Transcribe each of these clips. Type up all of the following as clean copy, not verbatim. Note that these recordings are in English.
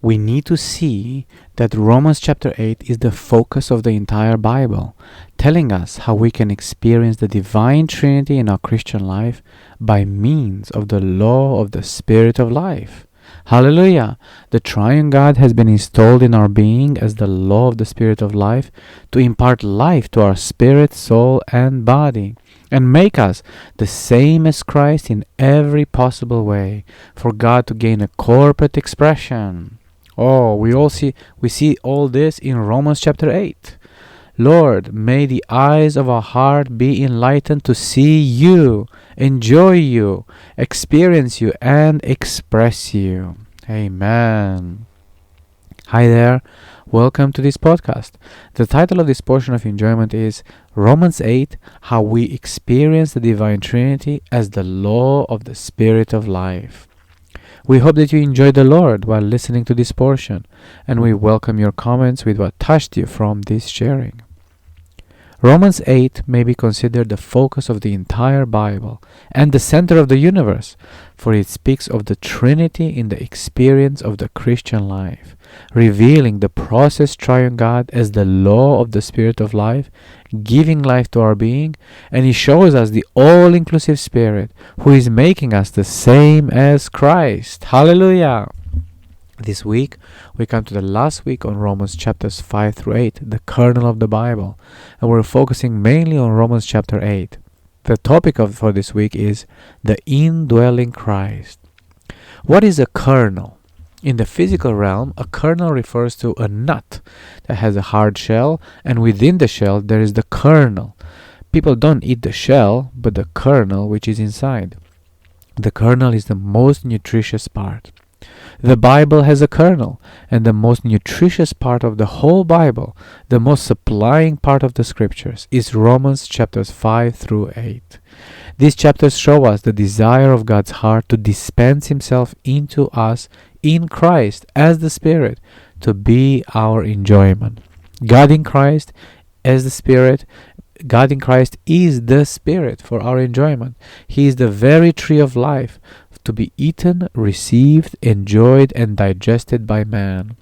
we need to see that Romans chapter 8 is the focus of the entire Bible, telling us how we can experience the Divine Trinity in our Christian life by means of the law of the Spirit of life. Hallelujah! The Triune God has been installed in our being as the law of the Spirit of life to impart life to our spirit, soul, and body, and make us the same as Christ in every possible way, for God to gain a corporate expression. Oh, we see all this in Romans chapter 8. Lord, may the eyes of our heart be enlightened to see you, enjoy you, experience you, and express you. Amen. Hi there. Welcome to this podcast. The title of this portion of enjoyment is Romans 8, How We Experience the Divine Trinity as the Law of the Spirit of Life. We hope that you enjoyed the Lord while listening to this portion, and we welcome your comments with what touched you from this sharing. Romans 8 may be considered the focus of the entire Bible and the center of the universe, for it speaks of the Trinity in the experience of the Christian life, revealing the process Triune God as the law of the Spirit of life, giving life to our being, and He shows us the all-inclusive Spirit who is making us the same as Christ. Hallelujah! This week, we come to the last week on Romans chapters 5 through 8, the kernel of the Bible, and we're focusing mainly on Romans chapter 8. The topic for this week is the indwelling Christ. What is a kernel? In the physical realm, a kernel refers to a nut that has a hard shell, and within the shell there is the kernel. People don't eat the shell, but the kernel which is inside. The kernel is the most nutritious part. The Bible has a kernel, and the most nutritious part of the whole Bible, the most supplying part of the Scriptures, is Romans chapters 5 through 8. These chapters show us the desire of God's heart to dispense Himself into us in Christ as the Spirit to be our enjoyment. God in Christ as the Spirit, God in Christ is the Spirit for our enjoyment. He is the very tree of life to be eaten, received, enjoyed, and digested by man.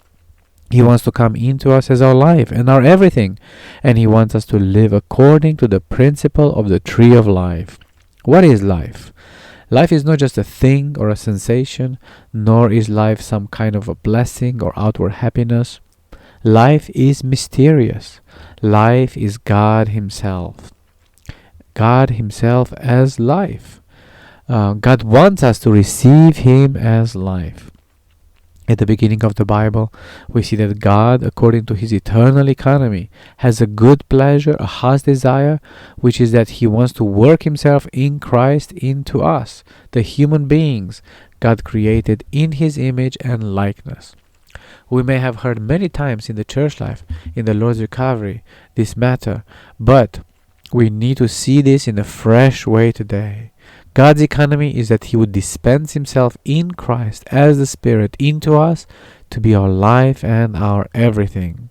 He wants to come into us as our life and our everything, and He wants us to live according to the principle of the tree of life. What is life? Life is not just a thing or a sensation, nor is life some kind of a blessing or outward happiness. Life is mysterious. Life is God Himself. God Himself as life. God wants us to receive Him as life. At the beginning of the Bible, we see that God, according to His eternal economy, has a good pleasure, a heart's desire, which is that He wants to work Himself in Christ into us, the human beings God created in His image and likeness. We may have heard many times in the church life, in the Lord's recovery, this matter, but we need to see this in a fresh way today. God's economy is that He would dispense Himself in Christ as the Spirit into us to be our life and our everything.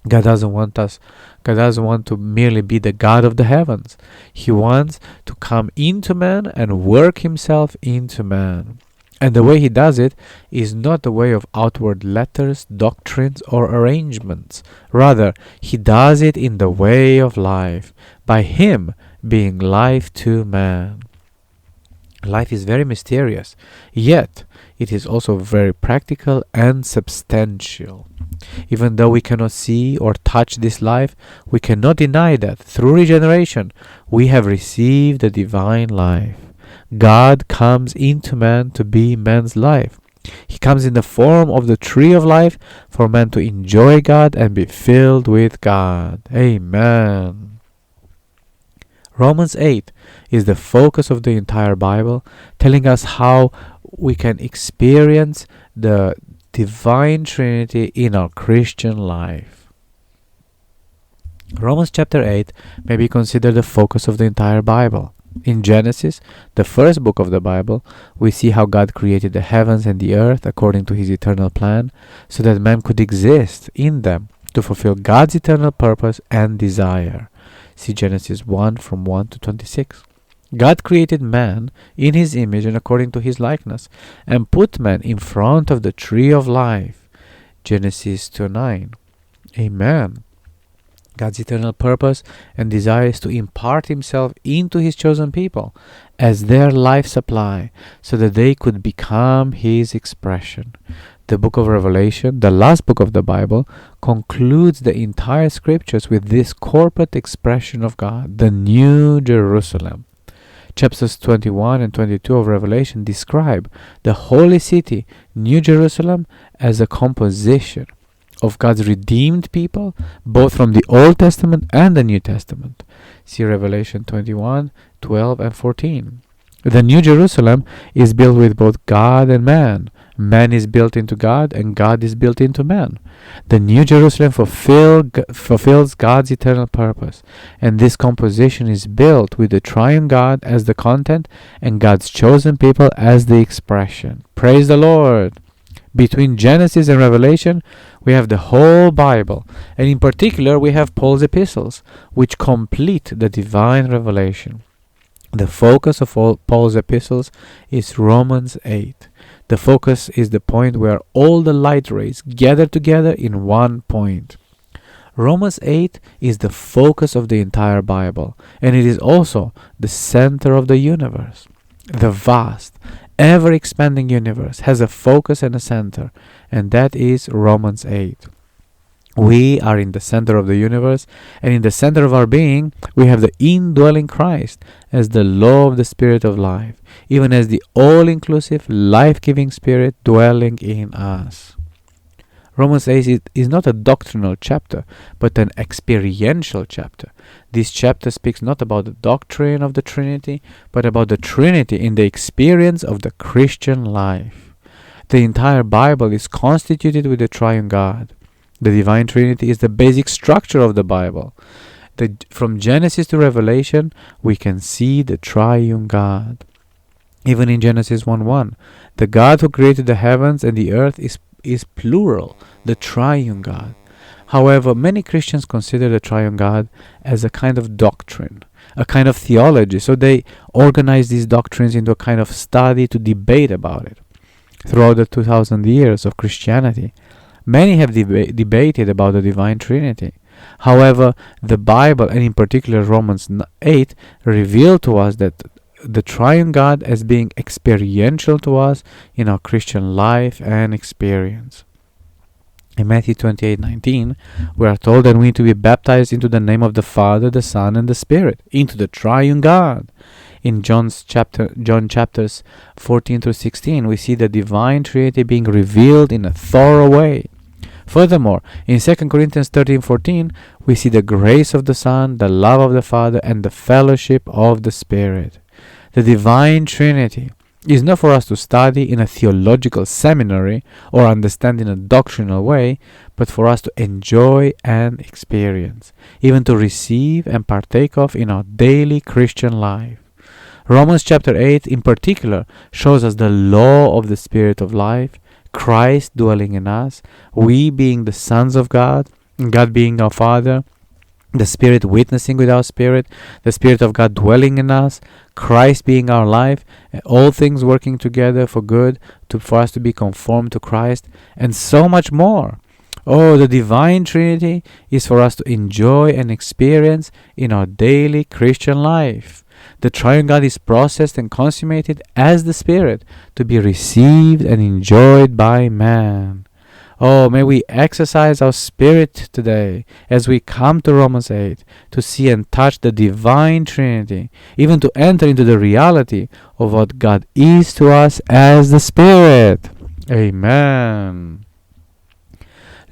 God doesn't want to merely be the God of the heavens. He wants to come into man and work Himself into man. And the way He does it is not the way of outward letters, doctrines, or arrangements. Rather, He does it in the way of life, by Him being life to man. Life is very mysterious, yet it is also very practical and substantial. Even though we cannot see or touch this life, we cannot deny that through regeneration we have received the divine life. God comes into man to be man's life. He comes in the form of the tree of life for man to enjoy God and be filled with God. Amen. Romans 8 is the focus of the entire Bible, telling us how we can experience the Divine Trinity in our Christian life. Romans chapter 8 may be considered the focus of the entire Bible. In Genesis, the first book of the Bible, we see how God created the heavens and the earth according to His eternal plan, so that man could exist in them to fulfill God's eternal purpose and desire. See Genesis 1 from 1 to 26. God created man in his image and according to his likeness, and put man in front of the tree of life. Genesis 2:9. Amen. God's eternal purpose and desire is to impart himself into his chosen people as their life supply, so that they could become his expression. The book of Revelation, the last book of the Bible, concludes the entire scriptures with this corporate expression of God, the New Jerusalem. Chapters 21 and 22 of Revelation describe the holy city, New Jerusalem, as a composition of God's redeemed people, both from the Old Testament and the New Testament. See Revelation 21, 12 and 14. The New Jerusalem is built with both God and man. Man is built into God, and God is built into man. The New Jerusalem fulfills God's eternal purpose, and this composition is built with the Triune God as the content and God's chosen people as the expression. Praise the Lord! Between Genesis and Revelation, we have the whole Bible, and in particular, we have Paul's epistles, which complete the divine revelation. The focus of all Paul's epistles is Romans 8. The focus is the point where all the light rays gather together in one point. Romans 8 is the focus of the entire Bible, and it is also the center of the universe. The vast, ever-expanding universe has a focus and a center, and that is Romans 8. We are in the center of the universe, and in the center of our being, we have the indwelling Christ as the law of the Spirit of life, even as the all-inclusive, life-giving Spirit dwelling in us. Romans 8 is not a doctrinal chapter, but an experiential chapter. This chapter speaks not about the doctrine of the Trinity, but about the Trinity in the experience of the Christian life. The entire Bible is constituted with the Triune God. The Divine Trinity is the basic structure of the Bible. From Genesis to Revelation, we can see the Triune God. Even in Genesis 1:1, the God who created the heavens and the earth is plural, the Triune God. However, many Christians consider the Triune God as a kind of doctrine, a kind of theology, so they organize these doctrines into a kind of study to debate about it. Throughout the 2,000 years of Christianity, many have debated about the Divine Trinity. However, the Bible, and in particular Romans 8, reveal to us that the Triune God as being experiential to us in our Christian life and experience. In Matthew 28:19, we are told that we need to be baptized into the name of the Father, the Son, and the Spirit, into the Triune God. In John chapters 14 through 16, we see the Divine Trinity being revealed in a thorough way. Furthermore, in 2 Corinthians 13:14, we see the grace of the Son, the love of the Father, and the fellowship of the Spirit. The Divine Trinity is not for us to study in a theological seminary or understand in a doctrinal way, but for us to enjoy and experience, even to receive and partake of in our daily Christian life. Romans chapter 8 in particular shows us the law of the Spirit of life, Christ dwelling in us, we being the sons of God, God being our Father, the Spirit witnessing with our spirit, the Spirit of God dwelling in us, Christ being our life, all things working together for good, for us to be conformed to Christ, and so much more. Oh, the Divine Trinity is for us to enjoy and experience in our daily Christian life. The Triune God is processed and consummated as the Spirit to be received and enjoyed by man. Oh, may we exercise our spirit today as we come to Romans 8 to see and touch the Divine Trinity, even to enter into the reality of what God is to us as the Spirit. Amen.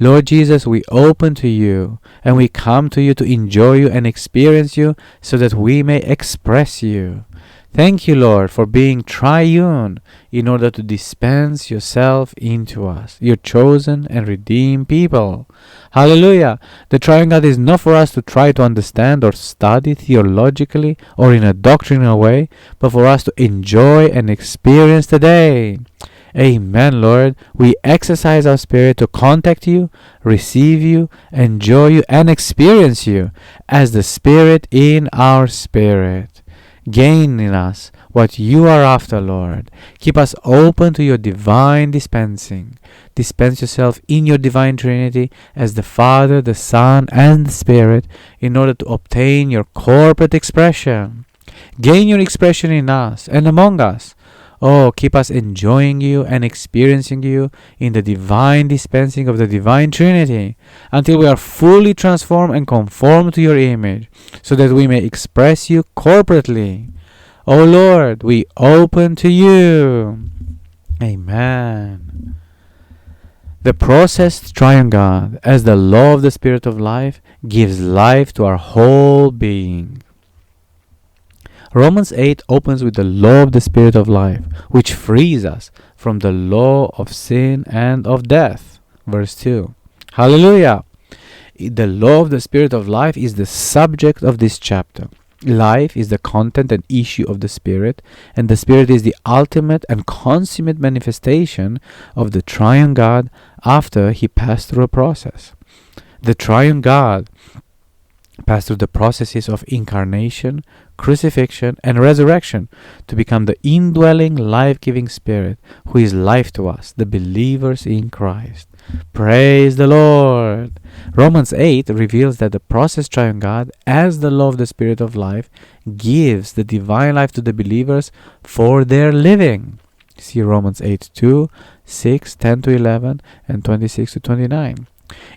Lord Jesus, we open to you and we come to you to enjoy you and experience you so that we may express you. Thank you, Lord, for being triune in order to dispense yourself into us, your chosen and redeemed people. Hallelujah! The Triune God is not for us to try to understand or study theologically or in a doctrinal way, but for us to enjoy and experience today. Amen, Lord. We exercise our spirit to contact you, receive you, enjoy you, and experience you as the Spirit in our spirit. Gain in us what you are after, Lord. Keep us open to your divine dispensing. Dispense yourself in your divine Trinity as the Father, the Son, and the Spirit in order to obtain your corporate expression. Gain your expression in us and among us. Oh, keep us enjoying you and experiencing you in the divine dispensing of the Divine Trinity until we are fully transformed and conformed to your image, so that we may express you corporately. Oh Lord, we open to you. Amen. The processed Triune God, as the law of the Spirit of life, gives life to our whole being. Romans 8 opens with the law of the Spirit of life, which frees us from the law of sin and of death. Verse 2. Hallelujah! The law of the Spirit of life is the subject of this chapter. Life is the content and issue of the Spirit, and the Spirit is the ultimate and consummate manifestation of the Triune God after he passed through a process. The Triune God passed through the processes of incarnation, crucifixion, and resurrection to become the indwelling, life-giving Spirit who is life to us, the believers in Christ. Praise the Lord! Romans 8 reveals that the processed Triune God, as the law of the Spirit of life, gives the divine life to the believers for their living. See Romans 8:2, 6, 10 to 11, and 26 to 29.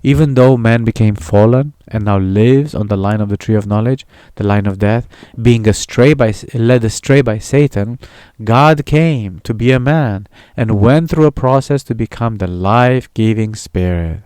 Even though man became fallen and now lives on the line of the tree of knowledge, the line of death, being led astray by Satan, God came to be a man and went through a process to become the life-giving Spirit.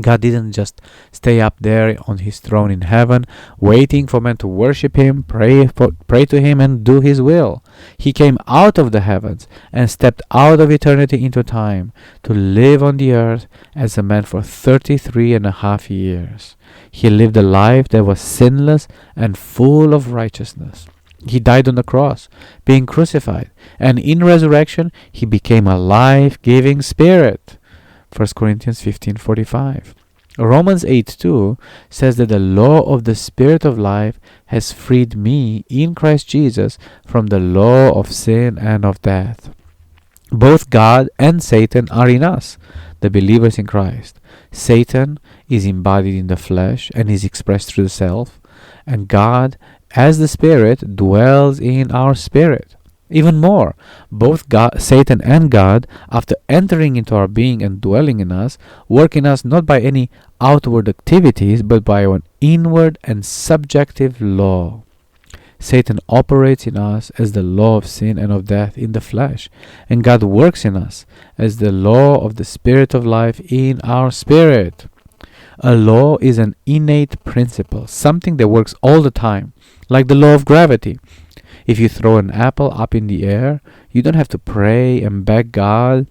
God didn't just stay up there on his throne in heaven, waiting for men to worship him, pray to him, and do his will. He came out of the heavens and stepped out of eternity into time to live on the earth as a man for 33.5 years. He lived a life that was sinless and full of righteousness. He died on the cross, being crucified, and in resurrection he became a life-giving Spirit. 1 Corinthians 15:45. Romans 8:2 says that the law of the Spirit of life has freed me in Christ Jesus from the law of sin and of death. Both God and Satan are in us, the believers in Christ. Satan is embodied in the flesh and is expressed through the self, and God, as the Spirit, dwells in our spirit. Even more, both Satan and God, after entering into our being and dwelling in us, work in us not by any outward activities, but by an inward and subjective law. Satan operates in us as the law of sin and of death in the flesh, and God works in us as the law of the Spirit of life in our spirit. A law is an innate principle, something that works all the time, like the law of gravity. If you throw an apple up in the air, you don't have to pray and beg God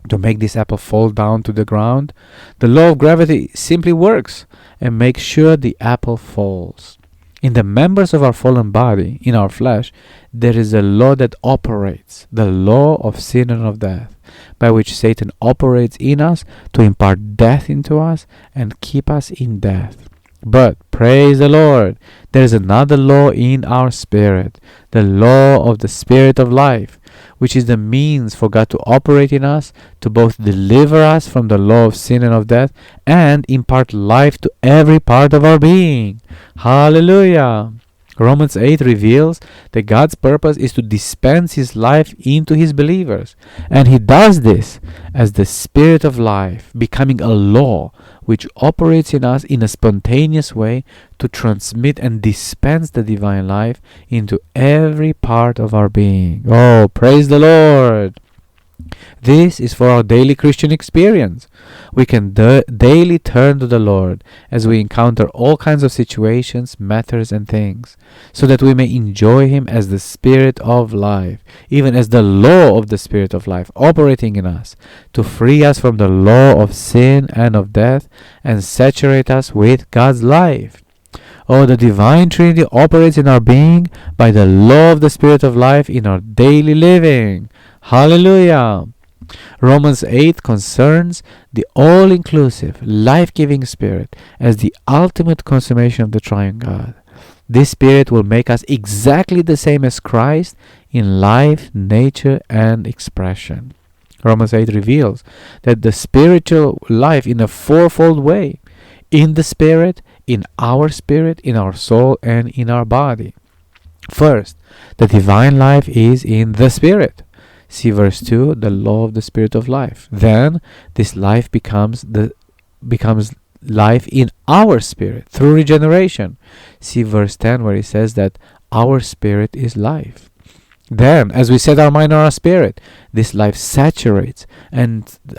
to make this apple fall down to the ground. The law of gravity simply works and makes sure the apple falls. In the members of our fallen body, in our flesh, there is a law that operates, the law of sin and of death, by which Satan operates in us to impart death into us and keep us in death. But, praise the Lord, there is another law in our spirit, the law of the Spirit of life, which is the means for God to operate in us, to both deliver us from the law of sin and of death, and impart life to every part of our being. Hallelujah! Romans 8 reveals that God's purpose is to dispense his life into his believers. And he does this as the Spirit of life, becoming a law which operates in us in a spontaneous way to transmit and dispense the divine life into every part of our being. Oh, praise the Lord! This is for our daily Christian experience. We can daily turn to the Lord as we encounter all kinds of situations, matters, and things, so that we may enjoy him as the Spirit of life, even as the law of the Spirit of life operating in us, to free us from the law of sin and of death, and saturate us with God's life. Oh, the Divine Trinity operates in our being by the law of the Spirit of life in our daily living. Hallelujah! Romans 8 concerns the all-inclusive, life-giving Spirit as the ultimate consummation of the Triune God. This Spirit will make us exactly the same as Christ in life, nature, and expression. Romans 8 reveals that the spiritual life in a fourfold way: in the Spirit, in our soul, and in our body. First, the divine life is in the Spirit. See verse 2, the law of the Spirit of life. Then this life becomes life in our spirit through regeneration. See verse 10, where it says that our spirit is life. Then, as we set our mind on our spirit, this life saturates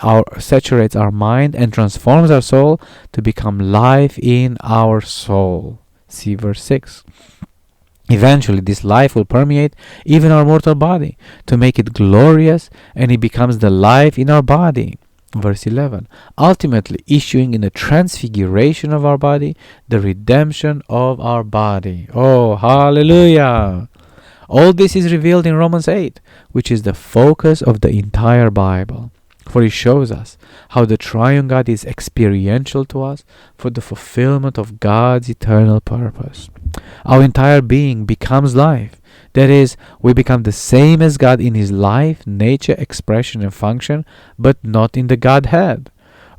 our mind and transforms our soul to become life in our soul. See verse 6. Eventually, this life will permeate even our mortal body to make it glorious, and it becomes the life in our body. Verse 11. Ultimately issuing in the transfiguration of our body, the redemption of our body. Oh, hallelujah! All this is revealed in Romans 8, which is the focus of the entire Bible. For it shows us how the Triune God is experiential to us for the fulfillment of God's eternal purpose. Our entire being becomes life. That is, we become the same as God in His life, nature, expression, and function, but not in the Godhead.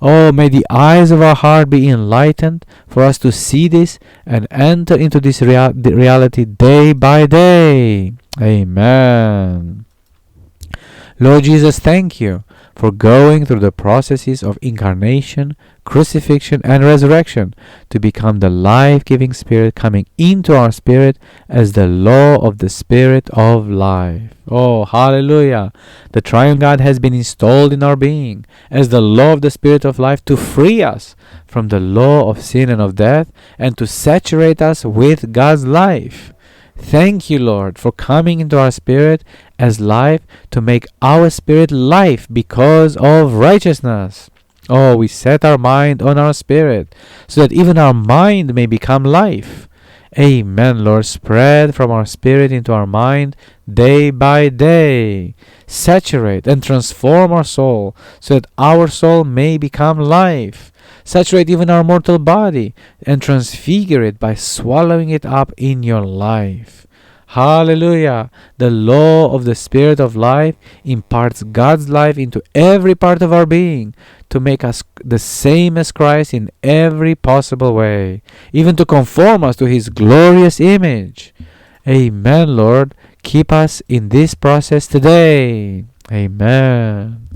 Oh, may the eyes of our heart be enlightened for us to see this and enter into this reality day by day. Amen. Lord Jesus, thank you for going through the processes of incarnation, crucifixion, and resurrection to become the life-giving Spirit coming into our spirit as the law of the Spirit of life. Oh, hallelujah! The Triune God has been installed in our being as the law of the Spirit of life to free us from the law of sin and of death and to saturate us with God's life. Thank you, Lord, for coming into our spirit as life to make our spirit life because of righteousness. Oh, we set our mind on our spirit so that even our mind may become life. Amen, Lord. Spread from our spirit into our mind day by day. Saturate and transform our soul so that our soul may become life. Saturate even our mortal body and transfigure it by swallowing it up in your life. Hallelujah! The law of the Spirit of life imparts God's life into every part of our being to make us the same as Christ in every possible way, even to conform us to His glorious image. Amen, Lord. Keep us in this process today. Amen.